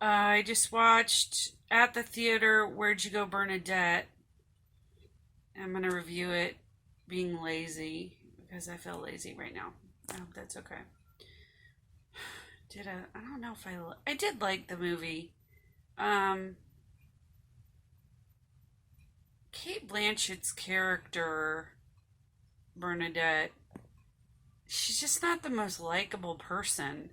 I just watched at the theater Where'd You Go, Bernadette? I'm going to review it being lazy because I feel lazy right now. I hope that's okay. I don't know if I did like the movie. Um, Kate Blanchett's character, Bernadette, she's just not the most likable person.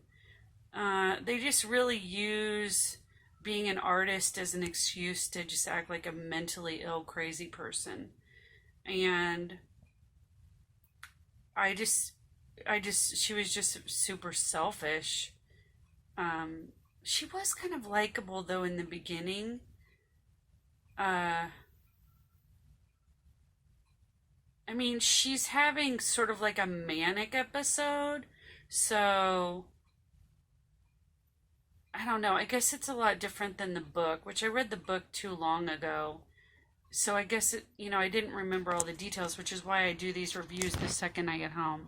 They just really use being an artist as an excuse to just act like a mentally ill, crazy person. And I just, she was just super selfish. Um, she was kind of likable though in the beginning. Uh, I mean, she's having sort of like a manic episode, so I don't know. I guess it's a lot different than the book, which I read the book too long ago. So I guess I didn't remember all the details, which is why I do these reviews the second I get home.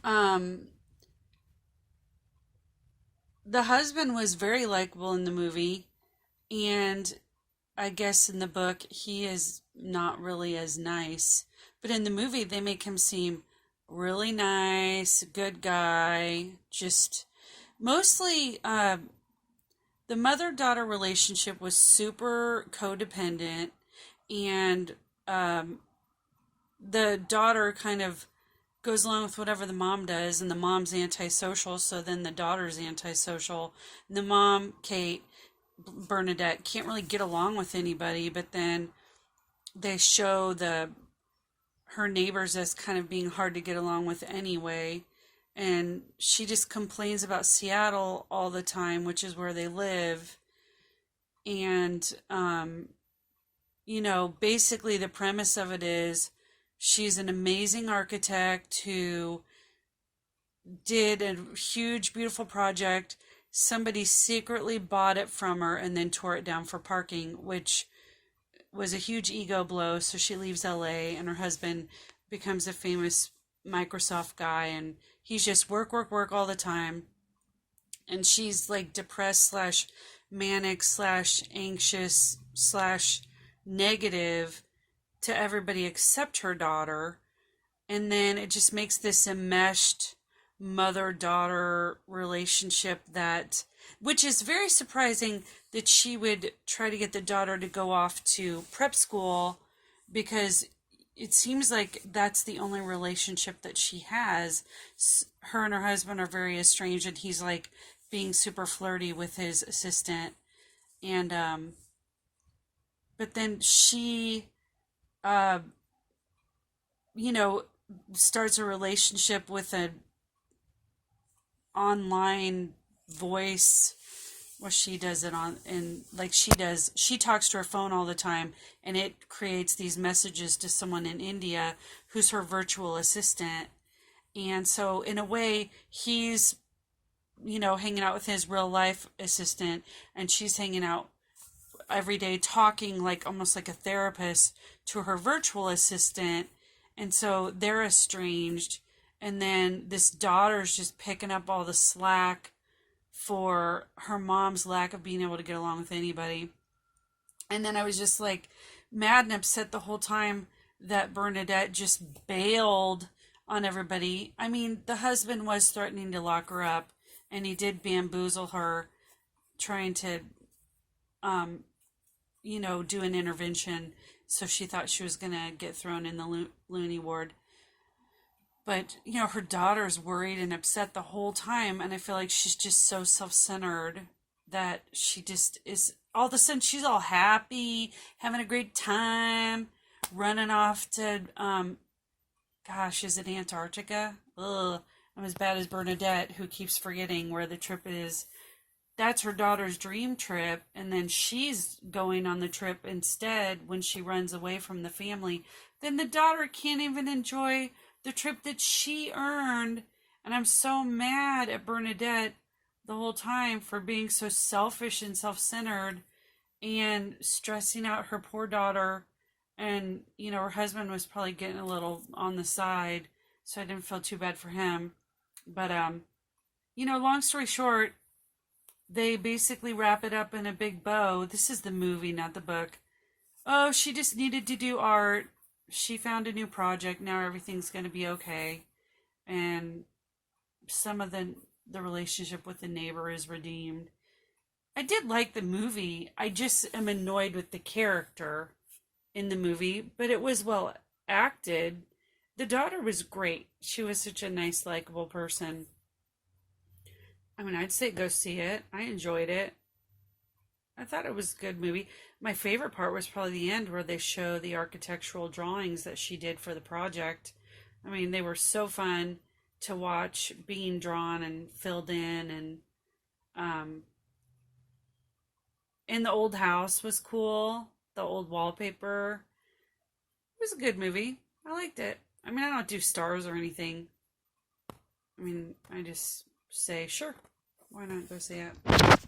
Um, the husband was very likable in the movie, and I guess in the book he is not really as nice. But in the movie, they make him seem really nice, good guy, just mostly the mother daughter relationship was super codependent, and um, the daughter kind of goes along with whatever the mom does, and the mom's antisocial, so then the daughter's antisocial. And the mom, Kate, Bernadette, can't really get along with anybody, but then they show the her neighbors as kind of being hard to get along with anyway. And she just complains about Seattle all the time, which is where they live. And, basically the premise of it is she's an amazing architect who did a huge, beautiful project. Somebody secretly bought it from her and then tore it down for parking, which was a huge ego blow. So she leaves LA and her husband becomes a famous Microsoft guy, and he's just work, work, work all the time. And she's like depressed slash manic slash anxious slash negative to everybody except her daughter. And then it just makes this enmeshed mother daughter relationship which is very surprising that she would try to get the daughter to go off to prep school, because it seems like that's the only relationship that she has. Her and her husband are very estranged, and he's like being super flirty with his assistant. And, but then she, uh, you know, starts a relationship with an online voice. Well, she does it on, and like she talks to her phone all the time, and it creates these messages to someone in India who's her virtual assistant. And so in a way, he's, hanging out with his real life assistant, and she's hanging out every day talking like almost like a therapist to her virtual assistant. And so they're estranged. And then this daughter's just picking up all the slack for her mom's lack of being able to get along with anybody. And then I was just like mad and upset the whole time that Bernadette just bailed on everybody. I mean, the husband was threatening to lock her up, and he did bamboozle her, trying to, do an intervention. So she thought she was going to get thrown in the loony ward. But, her daughter's worried and upset the whole time. And I feel like she's just so self-centered that she just is, all of a sudden she's all happy, having a great time, running off to, gosh, is it Antarctica? Ugh, I'm as bad as Bernadette, who keeps forgetting where the trip is. That's her daughter's dream trip, and then she's going on the trip instead when she runs away from the family. Then the daughter can't even enjoy the trip that she earned. And I'm so mad at Bernadette the whole time for being so selfish and self-centered and stressing out her poor daughter. And, her husband was probably getting a little on the side, so I didn't feel too bad for him. But, long story short, they basically wrap it up in a big bow. This is the movie, not the book. Oh, she just needed to do art. She found a new project. Now everything's going to be okay. And some of the relationship with the neighbor is redeemed. I did like the movie. I just am annoyed with the character in the movie, but it was well acted. The daughter was great. She was such a nice, likable person. I mean, I'd say go see it. I enjoyed it. I thought it was a good movie. My favorite part was probably the end where they show the architectural drawings that she did for the project. I mean, they were so fun to watch being drawn and filled in, um and the old house was cool. The old wallpaper. It was a good movie. I liked it. I mean, I don't do stars or anything. I mean, I just say, sure, why not go see it?